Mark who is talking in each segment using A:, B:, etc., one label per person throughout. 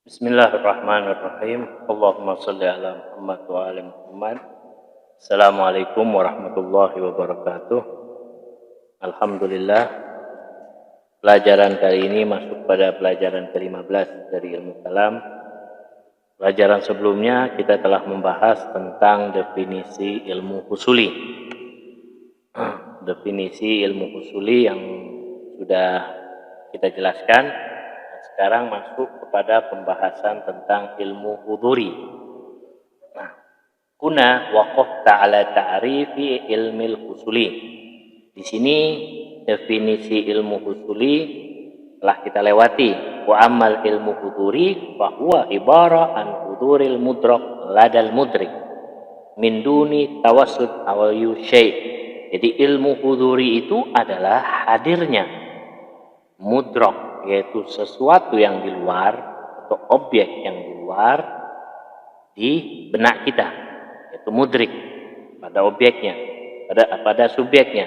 A: Bismillahirrahmanirrahim. Allahumma sholli ala Muhammad wa ali Muhammad. Assalamualaikum warahmatullahi wabarakatuh. Alhamdulillah, pelajaran kali ini masuk pada pelajaran ke-15 dari ilmu kalam. Pelajaran sebelumnya kita telah membahas tentang definisi ilmu husuli. Definisi ilmu husuli yang sudah kita jelaskan. Sekarang masuk kepada pembahasan tentang ilmu huduri. Nah, kuna waqafta ala ta'rifi ilmil husuli. Di sini definisi ilmu husuli telah kita lewati. Wa ammal ilmu huduri fa huwa ibara an huduril mudrak ladal mudrik min duni tawassut aw syai'. Jadi ilmu huduri itu adalah hadirnya mudrak, yaitu sesuatu yang di luar atau objek yang di luar di benak kita, yaitu mudrik pada objeknya, pada subjeknya,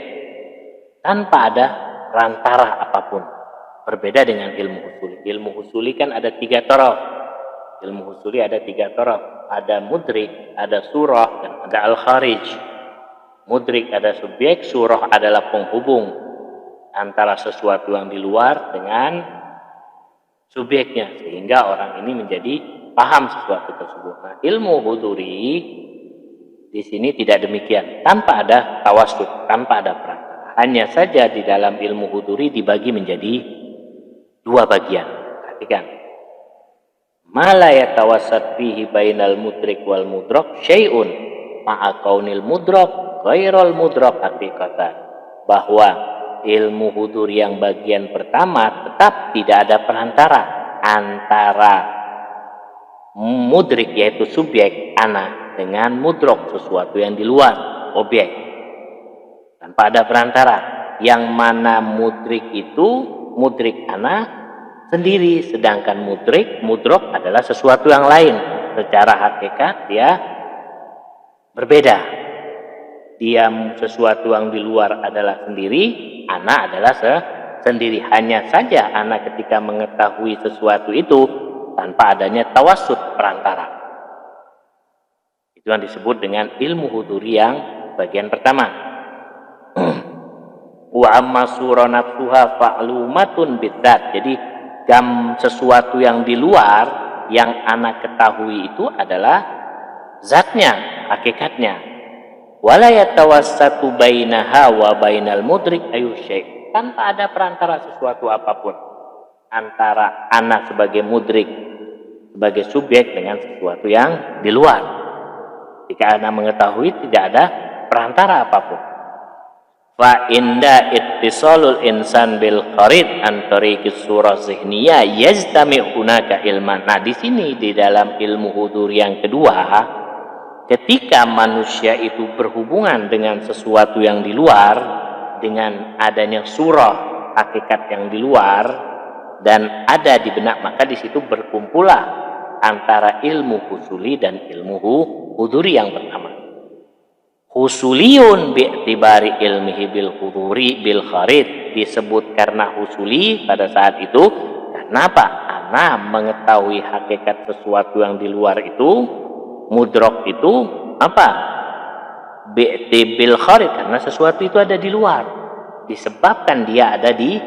A: tanpa ada perantara apapun. Berbeda dengan ilmu husuli. Ilmu husuli kan ada 3 taraf. Ilmu husuli ada 3 taraf. Ada mudrik, ada surah, dan ada al-kharij. Mudrik ada subjek, surah adalah penghubung antara sesuatu yang di luar dengan subjeknya, sehingga orang ini menjadi paham sesuatu tersebut. Nah, ilmu huduri di sini tidak demikian, tanpa ada tawassut, tanpa ada perantara. Hanya saja di dalam ilmu huduri dibagi menjadi 2 bagian. Perhatikan. Ma la yatawassat fihi bainal mudrik wal mudrak syai'un ma'a kaunil mudrak ghairal mudrak haqiqatan. Bahwa ilmu hudur yang bagian pertama tetap tidak ada perantara antara mudrik, yaitu subjek ana, dengan mudrok, sesuatu yang di luar objek, tanpa ada perantara. Yang mana mudrik itu mudrik ana sendiri, sedangkan mudrok adalah sesuatu yang lain. Secara hakikat dia berbeda. Dia sesuatu yang di luar adalah sendiri, ana adalah sendiri. Hanya saja ana ketika mengetahui sesuatu itu tanpa adanya tawassut, perantara. Itu yang disebut dengan ilmu huduri yang bagian pertama. Wa amma surah nafsuha fa'lumatun bidzat. Jadi sesuatu yang di luar yang ana ketahui itu adalah zatnya, hakikatnya. Wala yatawassatu bainaha wa bainal mudrik ayu syai'. Tanpa ada perantara sesuatu apapun antara ana sebagai mudrik, sebagai subjek, dengan sesuatu yang di luar. Jika ana mengetahui, tidak ada perantara apapun. Fa inda ittisalul insan bil kharid an tariqis surah zihniyah yajtami' hunaka ilman. Nah, di sini di dalam ilmu hudur yang kedua, ketika manusia itu berhubungan dengan sesuatu yang di luar, dengan adanya surah hakikat yang di luar dan ada di benak, maka di situ berkumpullah antara ilmu husuli dan ilmu huduri yang pertama. Husuliyun bi'tibari ilmihi bil huduri bil kharid, disebut karena husuli pada saat itu. Kenapa? Karena mengetahui hakikat sesuatu yang di luar itu, mudrok itu apa? Bi'tibil kharid, karena sesuatu itu ada di luar, disebabkan dia ada di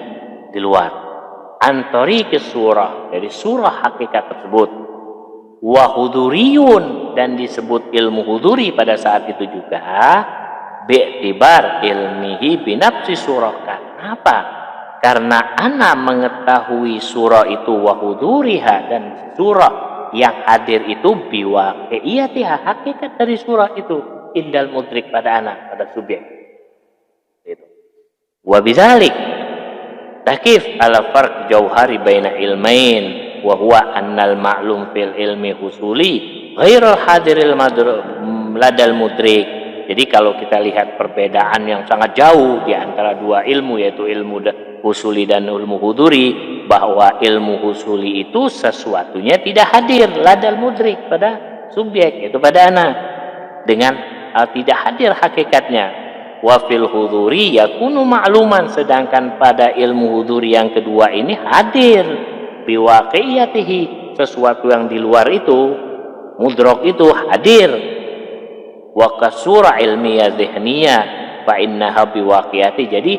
A: luar. Antori ke surah, dari surah hakikat tersebut. Wa huduriyun, dan disebut ilmu huduri pada saat itu juga bi'tibar ilmihi binafsi surah. Kenapa? Karena ana mengetahui surah itu wa huduriha, dan surah yang hadir itu biwaqi'iyatiha, hakikat dari surah itu indal mudrik, pada anak, pada subjek itu. Wa bidzalik takif ala farq jauhari baina ilmain wa huwa annal ma'lum fil ilmi husuli ghairal hadiril ladal mudrik. Jadi kalau kita lihat perbedaan yang sangat jauh di antara 2 ilmu, yaitu ilmu husuli dan ilmu huduri, bahwa ilmu husuli itu sesuatunya tidak hadir ladal mudrik, pada subjek, yaitu pada anak, dengan tidak hadir hakikatnya. Wa fil huduri yakunu ma'luman, sedangkan pada ilmu huduri yang kedua ini hadir biwaqi'iyatihi, sesuatu yang di luar itu, mudrok itu hadir. Wa kasura ilmiyah zihniyah fa innaha biwaqiyati. Jadi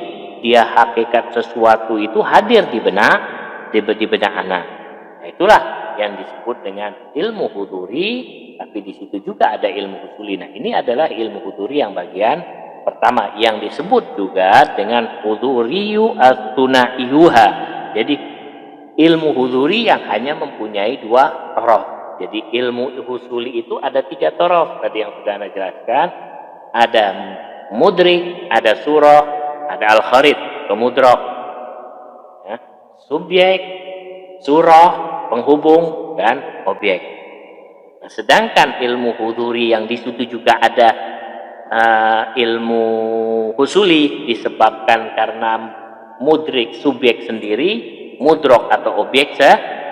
A: dia hakikat sesuatu itu hadir di benak anak. Nah, itulah yang disebut dengan ilmu huduri, tapi di situ juga ada ilmu husuli. Nah, ini adalah ilmu huduri yang bagian pertama yang disebut juga dengan huduriyu as-sunaiyuha. Jadi ilmu huduri yang hanya mempunyai dua torof. Jadi ilmu husuli itu ada 3 torof tadi yang sudah Anda jelaskan. Ada mudrik, ada surah, ada al-kharid, pemudrok. Ya, subjek, surah, penghubung, dan objek. Nah, sedangkan ilmu huduri yang di situ juga ada ilmu husuli disebabkan karena mudrik subjek sendiri, mudrok atau objek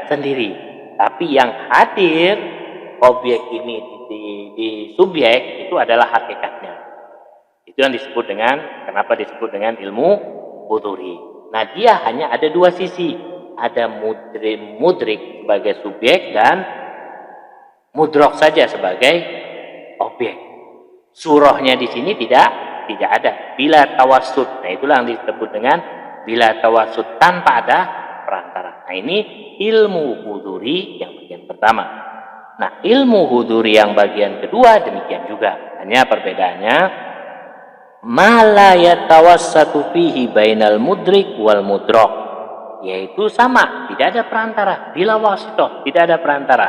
A: sendiri. Tapi yang hadir objek ini di subjek itu adalah hakikatnya. Itu yang disebut dengan, kenapa disebut dengan ilmu huduri. Nah, dia hanya ada 2 sisi. Ada mudrik sebagai subjek dan mudrok saja sebagai objek. Surahnya di sini tidak ada bila tawassut. Nah, itulah yang disebut dengan bila tawassut, tanpa ada perantara. Nah, ini ilmu huduri yang bagian pertama. Nah, ilmu huduri yang bagian kedua demikian juga. Hanya perbedaannya ma la yatawassatu fihi bainal mudrik wal mudrak, yaitu sama, tidak ada perantara, bila wasitoh, tidak ada perantara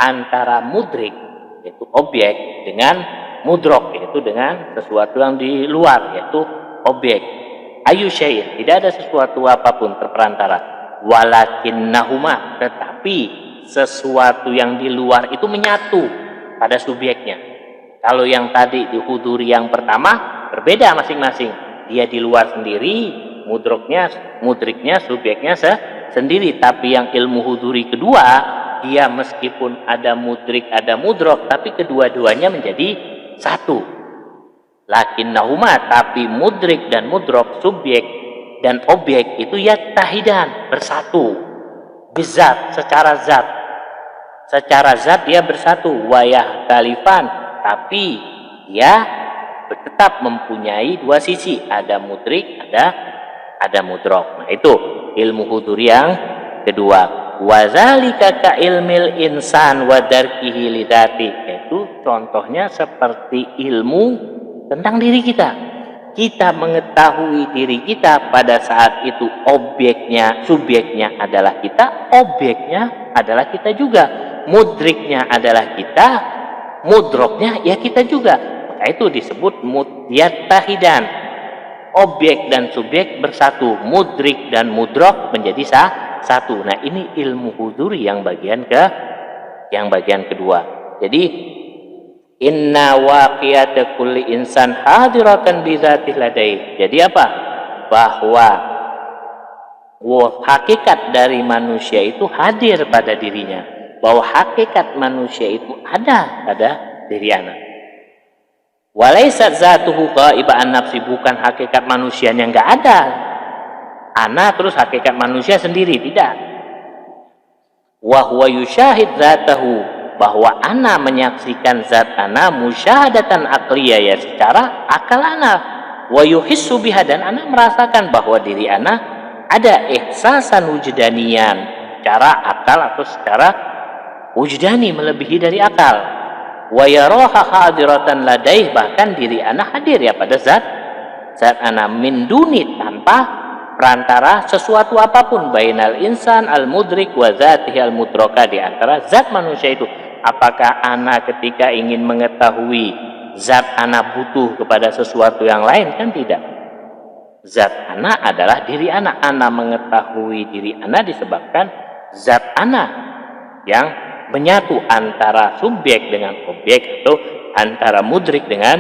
A: antara mudrik yaitu objek dengan mudrok yaitu dengan sesuatu yang di luar yaitu objek. Ayu syai', tidak ada sesuatu apapun terperantara. Walakinnahuma, tetapi sesuatu yang di luar itu menyatu pada subjeknya. Kalau yang tadi di huduri yang pertama berbeda masing-masing. Dia di luar sendiri, mudriknya, subjeknya sendiri. Tapi yang ilmu huduri kedua, dia meskipun ada mudrik, ada mudrok, tapi kedua-duanya menjadi satu. Lakinnahuma, tapi mudrik dan mudrok, subjek dan objek itu yattahidan, bersatu. Bizat, secara zat dia bersatu. Wayah talifan, tapi dia tetap mempunyai 2 sisi, ada mudrik, ada mudrok. Nah, itu ilmu huduri yang kedua. Wazalika ka ilmil insan wa darkihi lidati, itu contohnya seperti ilmu tentang diri kita. Kita mengetahui diri kita pada saat itu subjeknya adalah kita, objeknya adalah kita juga, mudriknya adalah kita, mudroknya ya kita juga. Maka itu disebut yattahidan, objek dan subjek bersatu, mudrik dan mudrok menjadi satu. Nah, ini ilmu huduri yang bagian kedua. Jadi inna waqiyata kulli insan hadiratan bi dzatihi ladai. Jadi apa? Bahwa hakikat dari manusia itu hadir pada dirinya. Bahwa hakikat manusia itu ada pada diri anak. Walaisat zatuhu ghaiba an nafsi, bukan hakikat manusia yang enggak ada. Ana terus hakikat manusia sendiri, tidak. Wa huwa yusyahid zatahu, bahwa ana menyaksikan zat ana musyahadatan aqliyah, ya secara akal ana. Wa yuhissu biha, dan ana merasakan bahwa diri ana ada ihsasan wujdanian, secara akal atau secara wujdani, melebihi dari akal. Wa yaraha hadiratan ladaih, bahkan diri ana hadir ya pada zat ana min duni, tanpa perantara sesuatu apapun, bainal insan al mudrik wa zatihi al mudroka, di antara zat manusia itu. Apakah ana ketika ingin mengetahui zat ana butuh kepada sesuatu yang lain? Kan tidak. Zat ana adalah diri ana. Ana mengetahui diri ana disebabkan zat ana yang menyatu antara subjek dengan objek, atau antara mudrik dengan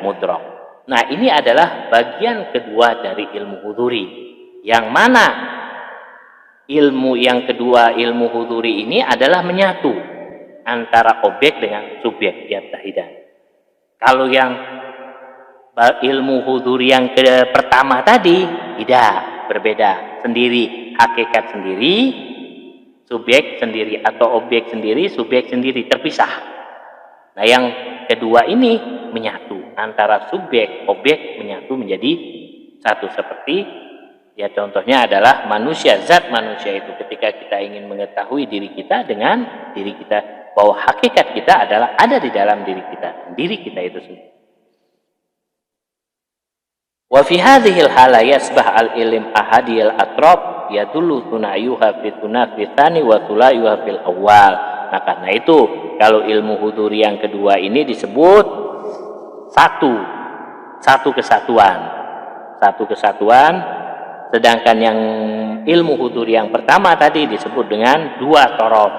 A: mudrok. Nah, ini adalah bagian kedua dari ilmu huduri. Yang mana ilmu yang kedua, ilmu huduri ini adalah menyatu antara objek dengan subjek, yattahidan. Kalau yang ilmu huduri yang pertama tadi tidak, berbeda, sendiri, hakikat sendiri, subjek sendiri atau objek sendiri, subjek sendiri, terpisah. Nah, yang kedua ini menyatu, antara subjek, objek menyatu menjadi satu. Seperti ya contohnya adalah manusia, zat manusia itu ketika kita ingin mengetahui diri kita dengan diri kita, bahwa hakikat kita adalah ada di dalam diri kita itu sendiri. Wa fi hadhil hala yasbah al-ilm ahadiyal atrab yadullu tunayuha fi tunafi tsani wa tulayuha fil awal. Nah, karena itu kalau ilmu huduri yang kedua ini disebut satu kesatuan, sedangkan yang ilmu huduri yang pertama tadi disebut dengan dua torof.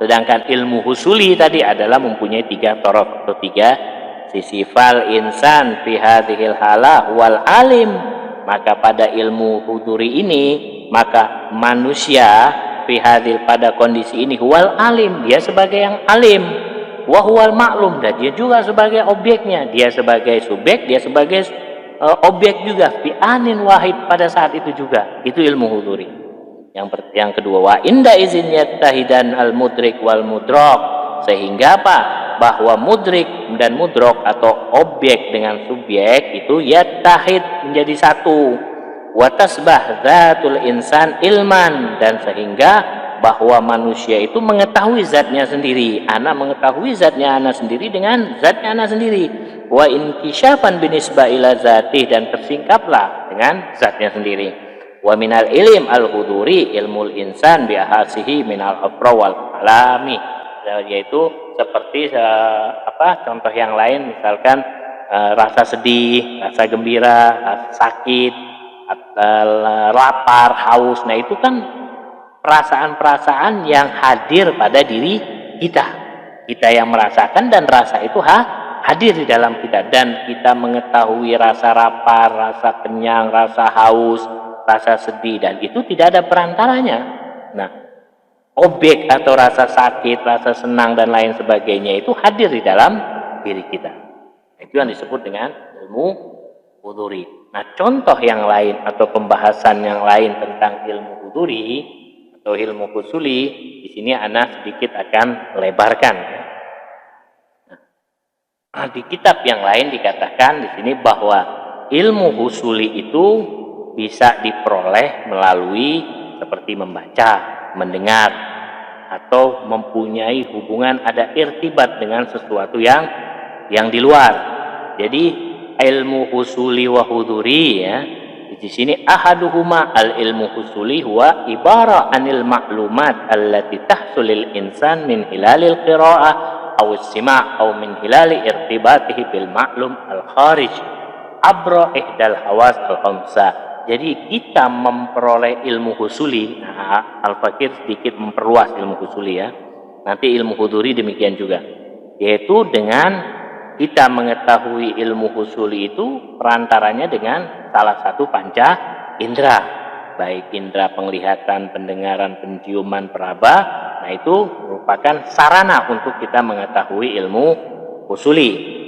A: Sedangkan ilmu husuli tadi adalah mempunyai tiga torof atau tiga sisi. Fal insan fi hadhil halah wal alim, maka pada ilmu huduri ini maka manusia fi hadhil pada kondisi ini wal alim, dia sebagai yang alim, wa huwal maklum, dan dia juga sebagai objeknya, dia sebagai subjek, dia sebagai objek juga, fi anin wahid, pada saat itu juga. Itu ilmu huduri. Yang kedua, wa inda izin yattahidan al mudrik wal mudrok, sehingga apa? Bahwa mudrik dan mudrok atau objek dengan subjek itu yattahid menjadi satu. Wa tasbah dzatul insan ilman, dan sehingga bahwa manusia itu mengetahui zatnya sendiri. Ana mengetahui zatnya ana sendiri dengan zatnya ana sendiri. Wa inkisyafan binisbah ila zatih, dan tersingkaplah dengan zatnya sendiri. Wa minal ilm al-huduri ilmul insan bi ahasihi minal afra wal alami, yaitu seperti contoh yang lain, misalkan rasa sedih, rasa gembira, rasa sakit, lapar, haus. Nah, itu kan perasaan-perasaan yang hadir pada diri kita yang merasakan, dan rasa itu hadir di dalam kita, dan kita mengetahui rasa lapar, rasa kenyang, rasa haus, rasa sedih, dan itu tidak ada perantaranya. Nah, objek atau rasa sakit, rasa senang dan lain sebagainya itu hadir di dalam diri kita. Itu yang disebut dengan ilmu huduri. Nah, contoh yang lain atau pembahasan yang lain tentang ilmu huduri atau ilmu husuli, di sini ana sedikit akan lebarkan. Nah, di kitab yang lain dikatakan di sini bahwa ilmu husuli itu bisa diperoleh melalui seperti membaca, mendengar, atau mempunyai hubungan, ada irtibat dengan sesuatu yang di luar. Jadi ilmu husuli wa huduri, ya, di sini ahaduhuma al ilmu husuli huwa ibara anil maklumat allati tahsulil insan min hilalil qira'ah aw istima' aw min hilali irtibatihi bil maklum al kharij abra ihdal hawas al khamsah. Jadi kita memperoleh ilmu husuli. Nah, Al-Fakir sedikit memperluas ilmu husuli, ya. Nanti ilmu huduri demikian juga. Yaitu dengan kita mengetahui ilmu husuli itu perantaranya dengan salah satu panca indera. Baik indera penglihatan, pendengaran, penciuman, peraba. Nah, itu merupakan sarana untuk kita mengetahui ilmu husuli.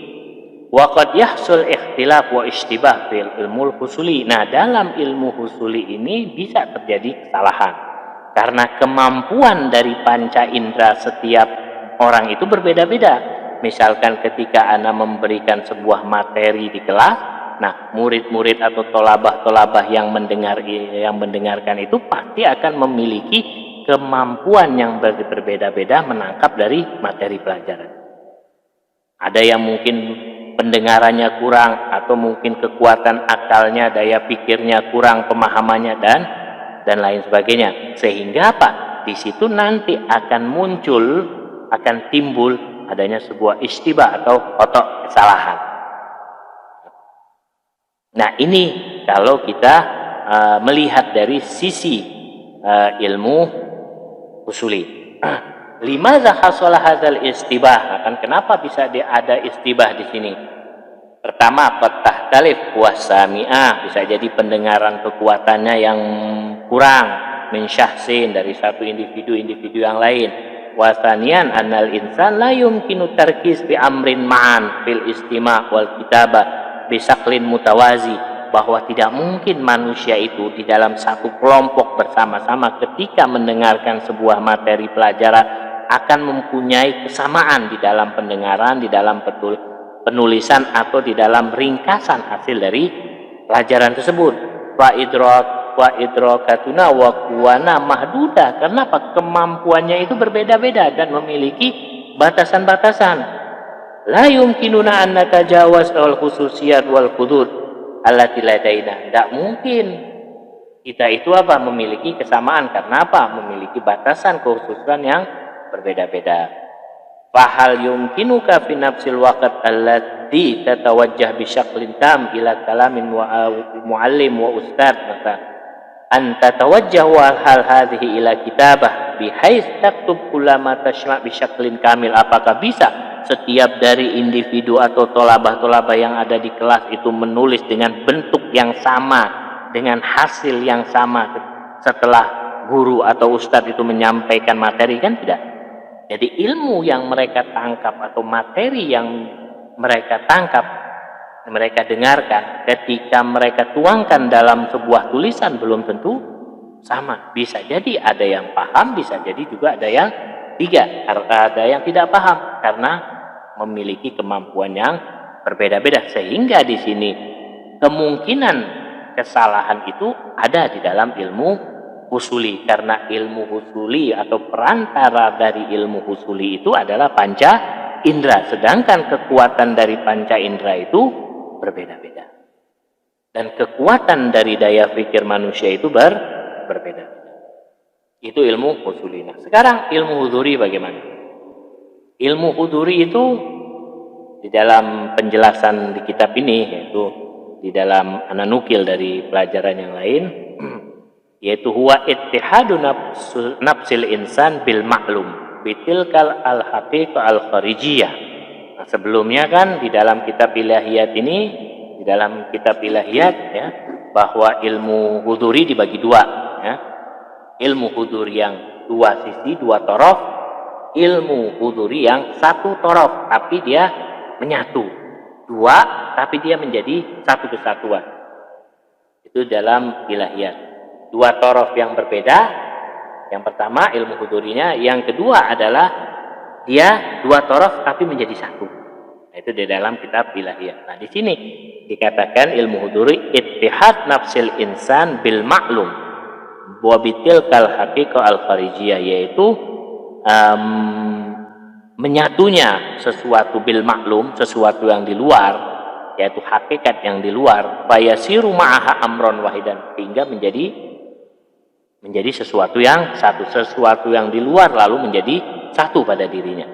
A: Wa qad yahsul ikhtilaf wa ishtibah fil ilmul husuli. Nah, dalam ilmu husuli ini bisa terjadi kesalahan karena kemampuan dari panca indera setiap orang itu berbeda-beda. Misalkan ketika ana memberikan sebuah materi di kelas, nah murid-murid atau tolabah-tolabah yang mendengarkan itu pasti akan memiliki kemampuan yang berbeda-beda menangkap dari materi pelajaran. Ada yang mungkin pendengarannya kurang, atau mungkin kekuatan akalnya, daya pikirnya kurang, pemahamannya dan lain sebagainya. Sehingga apa? Di situ nanti akan muncul, akan timbul adanya sebuah istibah atau otot kesalahan. Nah, ini kalau kita melihat dari sisi ilmu usuli. Limadza hasala hadzal istibah? Akan kenapa bisa ada istibah di sini? Pertama, tahtalif wasami'ah, bisa jadi pendengaran kekuatannya yang kurang, min syahsin, dari satu individu yang lain. Wasanian annal insan la yumkinu tarkis bi amrin ma'an fil istima' wal kitabah bisaklin mutawazi. bahwa tidak mungkin manusia itu di dalam satu kelompok bersama-sama ketika mendengarkan sebuah materi pelajaran akan mempunyai kesamaan di dalam pendengaran, di dalam penulisan atau di dalam ringkasan hasil dari pelajaran tersebut. Wa idrakatuna wa quwana mahduda. Kenapa? Kemampuannya itu berbeda-beda dan memiliki batasan-batasan. La yumkinuna an natajawaz al khususiyat wal hudud allati ladaina. Tidak mungkin kita itu memiliki kesamaan. Karena memiliki batasan kekhususan yang berbeda-beda. Fahal yumkinuka fi nafsil waqt alladhi tatawajjah bi syaklin tam ila kalamin muallim wa ustad, maka an tatawajjah wa hal hadhihi ila kitabah bihais taktub kullama tashma' bi syaklin kamil. Apakah bisa setiap dari individu atau tolabah-tolabah yang ada di kelas itu menulis dengan bentuk yang sama, dengan hasil yang sama setelah guru atau ustadz itu menyampaikan materi? Kan tidak. Jadi ilmu yang mereka tangkap atau materi yang mereka tangkap, mereka dengarkan, ketika mereka tuangkan dalam sebuah tulisan belum tentu sama. Bisa jadi ada yang paham, bisa jadi juga ada yang tidak paham karena memiliki kemampuan yang berbeda-beda. Sehingga di sini kemungkinan kesalahan itu ada di dalam ilmu husuli, karena ilmu husuli atau perantara dari ilmu husuli itu adalah panca indera, sedangkan kekuatan dari panca indera itu berbeda-beda dan kekuatan dari daya pikir manusia itu berbeda. Itu ilmu husuli. Nah, sekarang ilmu huduri bagaimana? Ilmu huduri itu di dalam penjelasan di kitab ini, yaitu di dalam ananukil dari pelajaran yang lain, yaitu huwa ittihadu nafsil insan bil ma'lum bitilkal al haqiqah al kharijiyah. Nah, sebelumnya kan di dalam kitab ilahiyat ini, di dalam kitab ilahiyat ya, bahwa ilmu huduri dibagi dua ya. Ilmu huduri yang dua sisi, dua torof, ilmu huduri yang satu torof tapi dia menyatu, dua tapi dia menjadi satu kesatuan. Itu dalam ilahiyat. Dua torof yang berbeda. Yang pertama ilmu hudurinya, yang kedua adalah dia dua torof tapi menjadi satu. Nah, itu di dalam kitab ilahiyat. Nah, di sini dikatakan ilmu huduri ittihad nafsil insan bil ma'lum wa bitilkal haqiqah al kharijiyah, yaitu menyatunya sesuatu bil maklum, sesuatu yang di luar, yaitu hakikat yang di luar, fayasiru ma'aha amron wahidan, hingga menjadi sesuatu yang satu, sesuatu yang di luar lalu menjadi satu pada dirinya.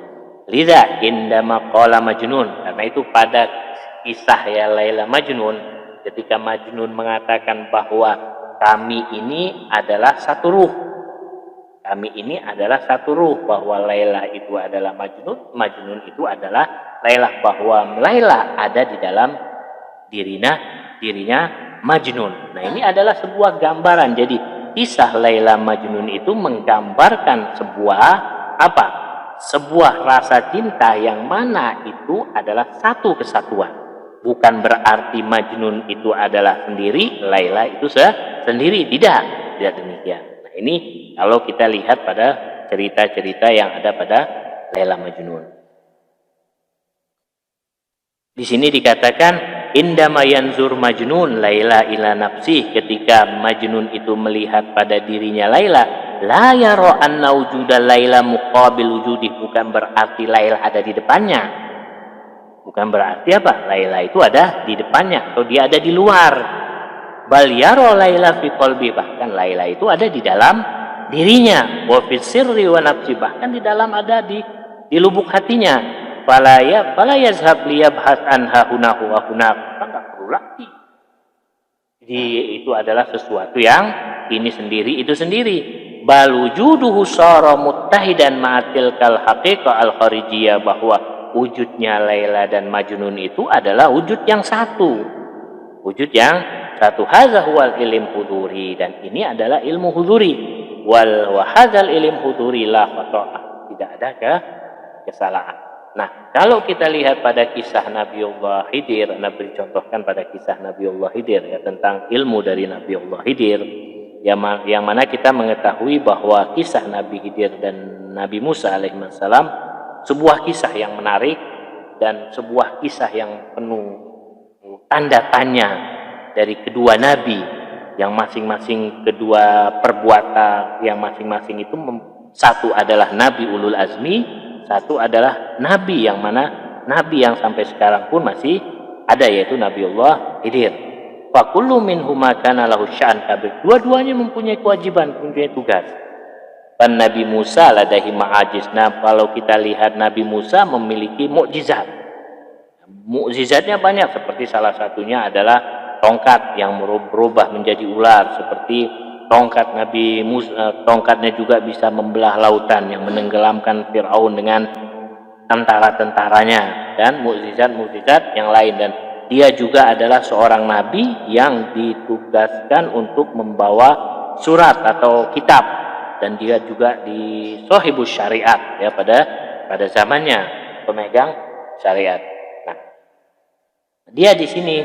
A: Liza indama qala Majnun, karena itu pada kisah ya Laila Majnun, ketika Majnun mengatakan bahwa kami ini adalah satu ruh, kami ini adalah satu ruh, bahwa Laila itu adalah Majnun, Majnun itu adalah Laila, bahwa Laila ada di dalam dirinya Majnun. Nah, ini adalah sebuah gambaran. Jadi kisah Laila Majnun itu menggambarkan sebuah rasa cinta yang mana itu adalah satu kesatuan. Bukan berarti Majnun itu adalah sendiri, Laila itu sendiri, tidak demikian. Nah, ini kalau kita lihat pada cerita-cerita yang ada pada Laila Majnun. Di sini dikatakan indama yanzur Majnun Laila ila nafsih, ketika Majnun itu melihat pada dirinya Laila, la yara anna wujuda Laila muqabil wujudih, bukan berarti Laila ada di depannya, bukan berarti Laila itu ada di depannya atau dia ada di luar. Bal yara Laila fi qalbi, bahkan Laila itu ada di dalam dirinya, wa fi sirri wa nafsi, bahkan di dalam ada di lubuk hatinya. Fala yazhab liyabhas anha hunahu wa hunak, enggak perlu lagi. Jadi itu adalah sesuatu yang ini sendiri itu sendiri. Bal wujuduhu sara muttahidan ma'atil kal haqiqah al kharijiyah, bahwa wujudnya Laila dan Majnun itu adalah wujud yang satu, wujud yang satu. Hadza huwal ilm huduri, dan ini adalah ilmu huduri. Wa hadzal ilm huduri la khata', tidak ada kesalahan. Nah, kalau kita lihat pada kisah Nabiullah Khidir, Nabi contohkan pada kisah Nabiullah Khidir ya, tentang ilmu dari Nabiullah Khidir, yang mana kita mengetahui bahwa kisah Nabi Khidir dan Nabi Musa alaihissalam sebuah kisah yang menarik dan sebuah kisah yang penuh tanda tanya dari kedua nabi, yang masing-masing kedua perbuatan yang masing-masing itu satu adalah nabi ulul azmi, satu adalah nabi yang mana nabi yang sampai sekarang pun masih ada, yaitu Nabiullah Khidir. Fa kullu minhuma kana lahu sya'an kabir. Dua-duanya mempunyai kewajiban, mempunyai tugas. Dan Nabi Musa ladahi ma'ajiz. Nah, kalau kita lihat Nabi Musa memiliki mukjizat. Mukjizatnya banyak, seperti salah satunya adalah tongkat yang berubah menjadi ular, seperti tongkat Nabi Musa, tongkatnya juga bisa membelah lautan yang menenggelamkan Firaun dengan tentara-tentaranya, dan mukjizat-mukjizat yang lain. Dan dia juga adalah seorang nabi yang ditugaskan untuk membawa surat atau kitab, dan dia juga di sahibus syariat ya, pada zamannya pemegang syariat. Nah, dia di sini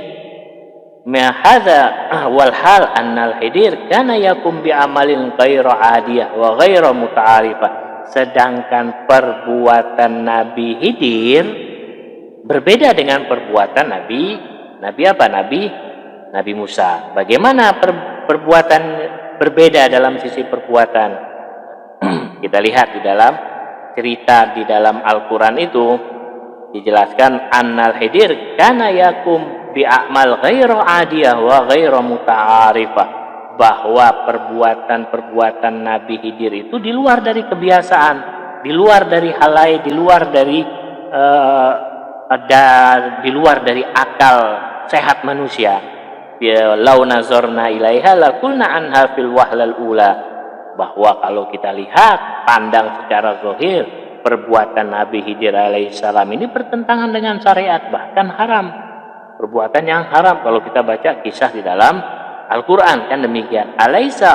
A: hadza wal hal annal Khidir kana yakum bi amalin ghairu adiyah wa ghairu muta'arifah. Sedangkan perbuatan Nabi Khidir berbeda dengan perbuatan Nabi Musa. Bagaimana perbuatan berbeda dalam sisi perbuatan? Kita lihat di dalam cerita di dalam Al-Quran itu dijelaskan annal Khidir kana yakum bi a'mal ghairu adiyah wa ghairu muta'arifah, bahwa perbuatan-perbuatan Nabi Khidir itu di luar dari kebiasaan, di luar dari halai, di luar dari di luar dari akal sehat manusia. Lau nazarna ilaiha lakulna anha fil wahlal ula, bahwa kalau kita lihat pandang secara zahir, perbuatan Nabi Khidir alaihissalam ini bertentangan dengan syariat, bahkan haram, perbuatan yang haram. Kalau kita baca kisah di dalam Al-Quran kan demikian. Alaisa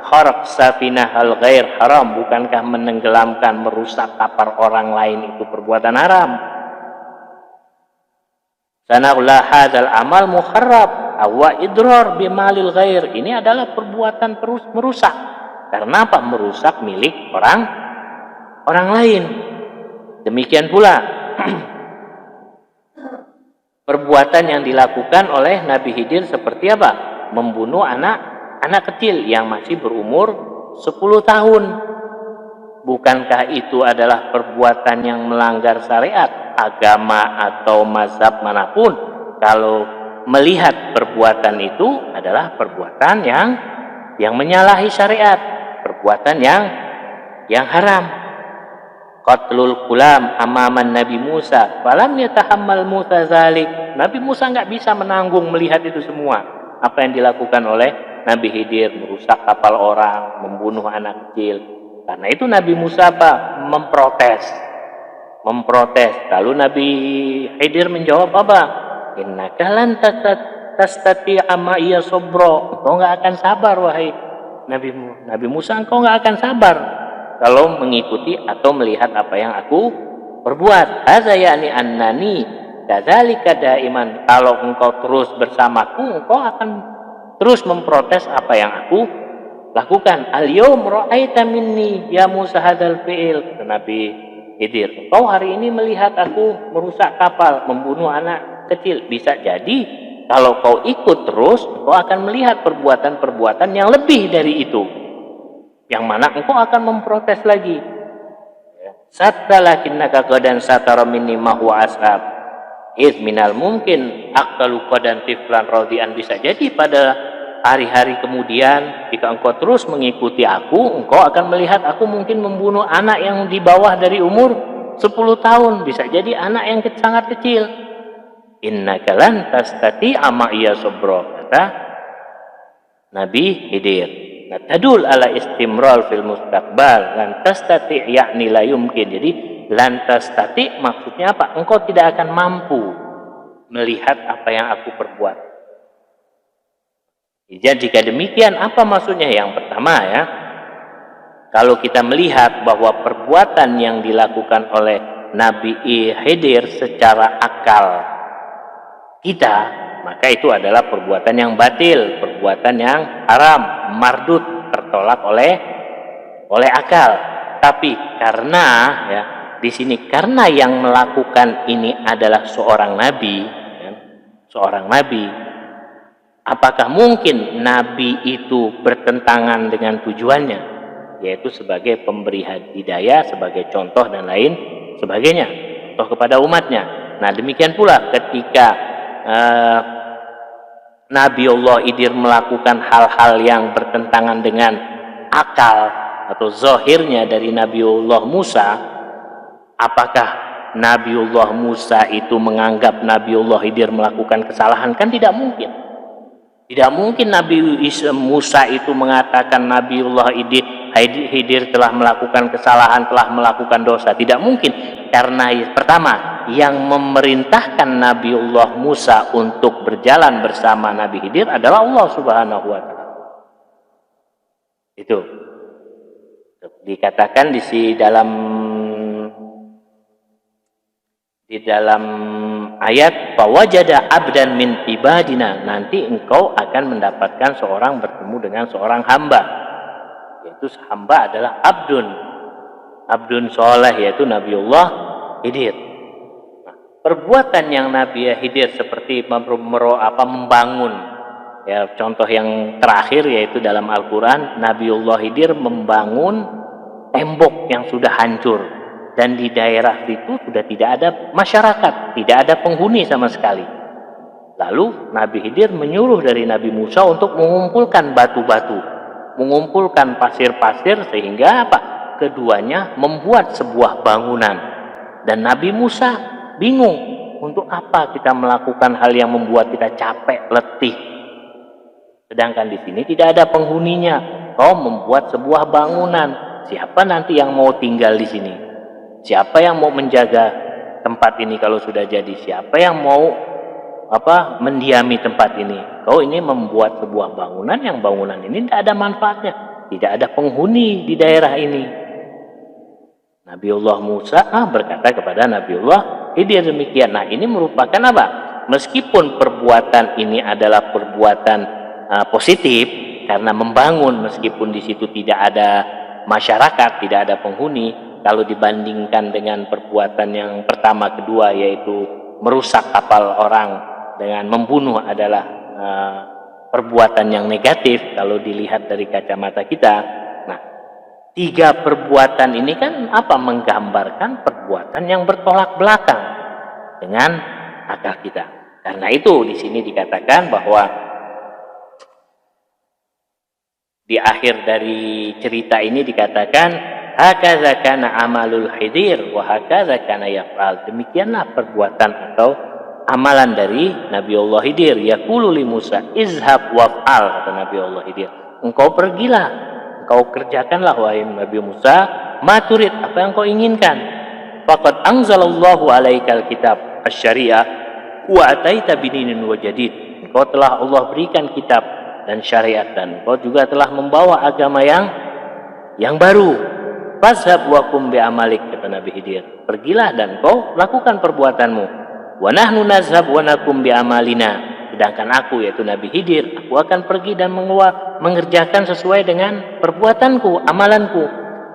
A: kharaq safinahal ghair haram, bukankah menenggelamkan, merusak kapal orang lain itu perbuatan haram? Sana'ula hadzal amal muharrab awa idrar bimalil ghair, ini adalah perbuatan merusak. Karena apa? Merusak milik orang lain. Demikian pula perbuatan yang dilakukan oleh Nabi Khidir seperti apa? Membunuh anak kecil yang masih berumur 10 tahun. Bukankah itu adalah perbuatan yang melanggar syariat, agama atau mazhab manapun? Kalau melihat perbuatan itu adalah perbuatan yang menyalahi syariat, perbuatan yang haram. Qatlul gulam amaman Nabi Musa falam yatahammal Musa zalik. Nabi Musa enggak bisa menanggung melihat itu semua. Apa yang dilakukan oleh Nabi Khidir, merusak kapal orang, membunuh anak kecil. Karena itu Nabi Musa apa? Memprotes. Lalu Nabi Khidir menjawab apa? Innaka lan tastati'a ma'iya sabra. Engkau enggak akan sabar wahai Nabi Musa, engkau enggak akan sabar kalau mengikuti atau melihat apa yang aku perbuat. Hadza yani annani kadzalika daiman, kalau engkau terus bersamaku, engkau akan terus memprotes apa yang aku lakukan. Al-yaum ra'aita minni ya Musa hadzal fi'il, kata Nabi Khidir, engkau hari ini melihat aku merusak kapal, membunuh anak kecil. Bisa jadi kalau kau ikut terus, engkau akan melihat perbuatan-perbuatan yang lebih dari itu, yang mana engkau akan memprotes lagi. Sattalakinnaka qadan satara minni ma huwa ashab minal mungkin aqtalu qadan tiflan radian. Bisa jadi pada hari-hari kemudian, jika engkau terus mengikuti aku, engkau akan melihat aku mungkin membunuh anak yang di bawah dari umur 10 tahun. Bisa jadi anak yang sangat kecil. Innaka lan tastati'a ma'iya sabra, kata Nabi Khidir. Nah, tadul ala istimrar fil mustaqbal, lan tastati' yakni la yumkin. Jadi lantas tati maksudnya apa? Engkau tidak akan mampu melihat apa yang aku perbuat. Jadi jika demikian, apa maksudnya? Yang pertama ya, kalau kita melihat bahwa perbuatan yang dilakukan oleh Nabi Khidir secara akal kita, maka itu adalah perbuatan yang batil, perbuatan yang haram, mardud, tertolak oleh akal. Tapi karena ya di sini karena yang melakukan ini adalah seorang nabi, ya, seorang nabi, apakah mungkin nabi itu bertentangan dengan tujuannya, yaitu sebagai pemberi hidayah, sebagai contoh dan lain sebagainya, contoh kepada umatnya. Nah demikian pula ketika Nabiullah Khidir melakukan hal-hal yang bertentangan dengan akal atau zahirnya dari Nabiullah Musa, apakah Nabiullah Musa itu menganggap Nabiullah Khidir melakukan kesalahan? Kan tidak mungkin. Tidak mungkin Nabi Musa itu mengatakan Nabiullah Khidir telah melakukan kesalahan, telah melakukan dosa. Tidak mungkin. Karena pertama, yang memerintahkan Nabiullah Musa untuk berjalan bersama Nabi Khidir adalah Allah Subhanahu wa taala. Itu dikatakan di dalam ayat fawajada abdan min ibadina, nanti engkau akan mendapatkan seorang bertemu dengan seorang hamba, yaitu hamba adalah abdun soleh, yaitu Nabiullah Khidir. Nah, perbuatan yang Nabi Khidir seperti membangun, ya contoh yang terakhir yaitu dalam Al-Quran, Nabiullah Khidir membangun tembok yang sudah hancur. Dan di daerah itu sudah tidak ada masyarakat, tidak ada penghuni sama sekali. Lalu Nabi Khidir menyuruh dari Nabi Musa untuk mengumpulkan batu-batu, mengumpulkan pasir-pasir, sehingga apa? Keduanya membuat sebuah bangunan. Dan Nabi Musa bingung, untuk apa kita melakukan hal yang membuat kita capek, letih? Sedangkan di sini tidak ada penghuninya. Kau membuat sebuah bangunan. Siapa nanti yang mau tinggal di sini? Siapa yang mau menjaga tempat ini kalau sudah jadi? Siapa yang mau mendiami tempat ini? Kau ini membuat sebuah bangunan yang bangunan ini tidak ada manfaatnya, tidak ada penghuni di daerah ini. Nabiullah Musa berkata kepada Nabiullah Khidir demikian. Nah ini merupakan apa? Meskipun perbuatan ini adalah perbuatan positif karena membangun, meskipun di situ tidak ada masyarakat, tidak ada penghuni. Kalau dibandingkan dengan perbuatan yang pertama kedua, yaitu merusak kapal orang dengan membunuh, adalah perbuatan yang negatif kalau dilihat dari kacamata kita. Nah, tiga perbuatan ini kan menggambarkan perbuatan yang bertolak belakang dengan akal kita. Karena itu di sini dikatakan bahwa di akhir dari cerita ini dikatakan hakaza kana amalul Khidir wa hakaza kana yaf'al. Demikianlah perbuatan atau amalan dari Nabiullah Khidir. Yaqulu li Musa izhab waf'al, kata Nabiullah Khidir. Engkau pergilah, engkau kerjakanlah wahai Nabi Musa, maturid, apa yang kau inginkan. Faqad anzalallahu alaikal kitab asy-syari'ah wa ataita bidinin wa jadid. Engkau telah Allah berikan kitab dan syariat, dan engkau juga telah membawa agama yang baru. Fazhab wakum bi amalik, kata Nabi Khidir. Pergilah dan kau lakukan perbuatanmu. Wa nahnu nazhab wa nakum bi amalina. Sedangkan aku, yaitu Nabi Khidir, aku akan pergi dan mengerjakan sesuai dengan perbuatanku, amalanku.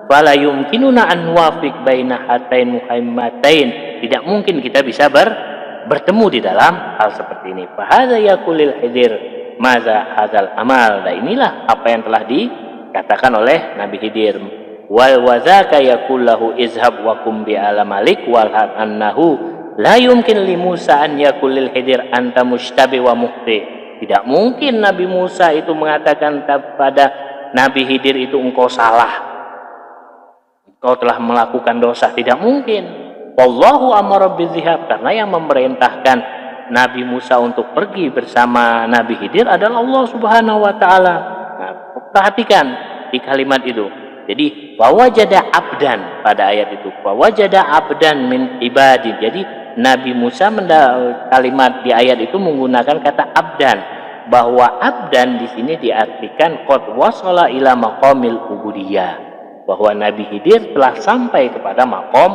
A: Fala yumkinuna an nuwafiq baina hatain muhammatain. Tidak mungkin kita bisa bertemu di dalam hal seperti ini. Fa hadza yaqulil Khidir maza hadzal amal. Dan inilah apa yang telah dikatakan oleh Nabi Khidir. Wal wazaka yakullahu izhab wa kum bi alamalik wal annahu la yumkin li Musa an yakulil Khidir anta mustabi wa mukhti. Tidak mungkin Nabi Musa itu mengatakan kepada Nabi Khidir itu engkau salah, engkau telah melakukan dosa. Tidak mungkin. Wallahu amara bizihab, karena yang memerintahkan Nabi Musa untuk pergi bersama Nabi Khidir adalah Allah Subhanahu wa taala. Nah, perhatikan di kalimat itu. Jadi wajada abdan pada ayat itu. Wajada abdan min ibadi. Jadi Nabi Musa kalimat di ayat itu menggunakan kata abdan, bahwa abdan di sini diartikan qad wasala ila maqamil ubudiyah, bahwa Nabi Khidir telah sampai kepada maqam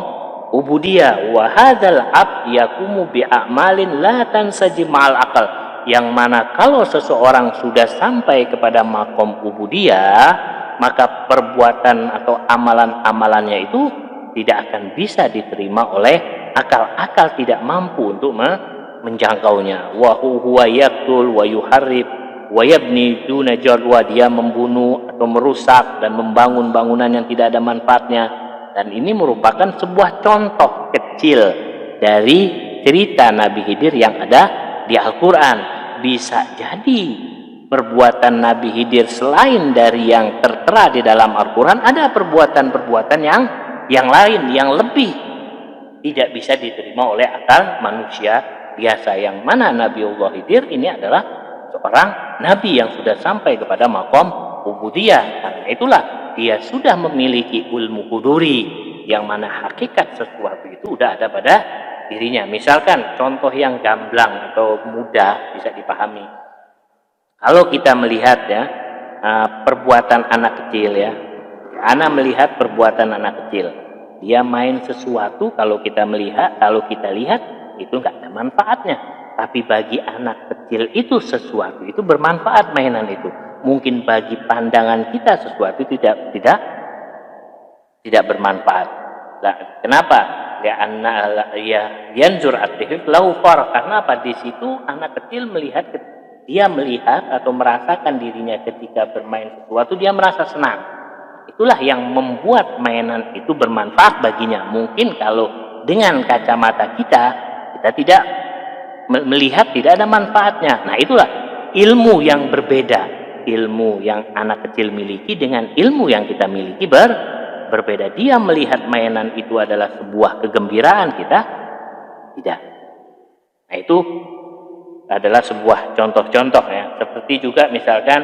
A: ubudiyah, wa hadzal abd yakumu bi a'malin la tansaji ma'al akal, yang mana kalau seseorang sudah sampai kepada makom ubudiyah, maka perbuatan atau amalan-amalannya itu tidak akan bisa diterima oleh akal. Akal tidak mampu untuk menjangkaunya. Wa huwa yaqtul wa yuharrib wa yabni duna jadwa, dia membunuh atau merusak dan membangun bangunan yang tidak ada manfaatnya. Dan ini merupakan sebuah contoh kecil dari cerita Nabi Khidir yang ada di Al-Quran. Bisa jadi perbuatan Nabi Khidir selain dari yang tertera di dalam Al-Quran, ada perbuatan-perbuatan yang lain, yang lebih tidak bisa diterima oleh akal manusia biasa. Yang mana Nabiullah Khidir ini adalah seorang nabi yang sudah sampai kepada makom ubudiyah. Karena itulah dia sudah memiliki ilmu huduri, yang mana hakikat sesuatu itu sudah ada pada dirinya. Misalkan contoh yang gamblang atau mudah bisa dipahami. Kalau kita melihat ya perbuatan anak kecil ya, anak melihat perbuatan anak kecil, dia main sesuatu, kalau kita lihat itu nggak ada manfaatnya. Tapi bagi anak kecil itu sesuatu itu bermanfaat, mainan itu. Mungkin bagi pandangan kita sesuatu tidak bermanfaat. Nah, kenapa? Ya yanzur at-tifl lahu far. Karena apa? Di situ anak kecil melihat atau merasakan dirinya ketika bermain sesuatu, dia merasa senang. Itulah yang membuat mainan itu bermanfaat baginya. Mungkin kalau dengan kacamata kita tidak melihat, tidak ada manfaatnya. Nah, itulah ilmu yang berbeda. Ilmu yang anak kecil miliki dengan ilmu yang kita miliki berbeda. Dia melihat mainan itu adalah sebuah kegembiraan, kita tidak. Nah, itu adalah sebuah contoh-contoh ya. Seperti juga misalkan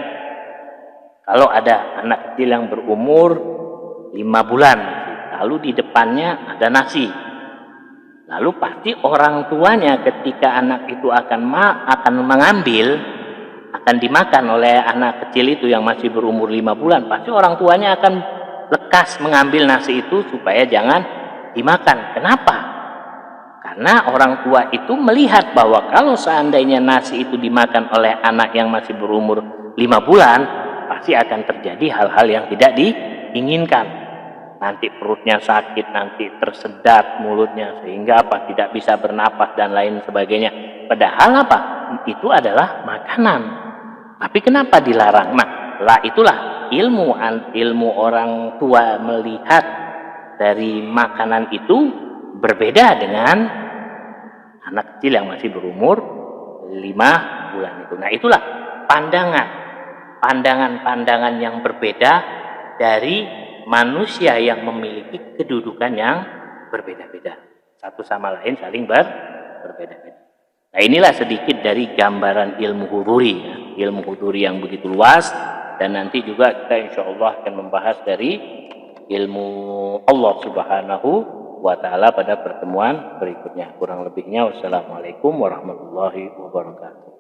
A: kalau ada anak kecil yang berumur 5 bulan, lalu di depannya ada nasi. Lalu pasti orang tuanya ketika anak itu akan mengambil, akan dimakan oleh anak kecil itu yang masih berumur 5 bulan, pasti orang tuanya akan lekas mengambil nasi itu supaya jangan dimakan. Kenapa? Karena orang tua itu melihat bahwa kalau seandainya nasi itu dimakan oleh anak yang masih berumur 5 bulan, pasti akan terjadi hal-hal yang tidak diinginkan. Nanti perutnya sakit, nanti tersedat mulutnya, sehingga tidak bisa bernapas dan lain sebagainya. Padahal itu adalah makanan. Tapi kenapa dilarang? Nah, itulah ilmu orang tua melihat dari makanan itu berbeda dengan anak kecil yang masih berumur 5 bulan itu. Nah, itulah pandangan yang berbeda dari manusia yang memiliki kedudukan yang berbeda-beda. Satu sama lain saling berbeda-beda. Nah, inilah sedikit dari gambaran ilmu huduri ya. Ilmu huduri yang begitu luas, dan nanti juga kita insya Allah akan membahas dari ilmu Allah Subhanahu wa ta'ala pada pertemuan berikutnya. Kurang lebihnya wassalamualaikum warahmatullahi wabarakatuh.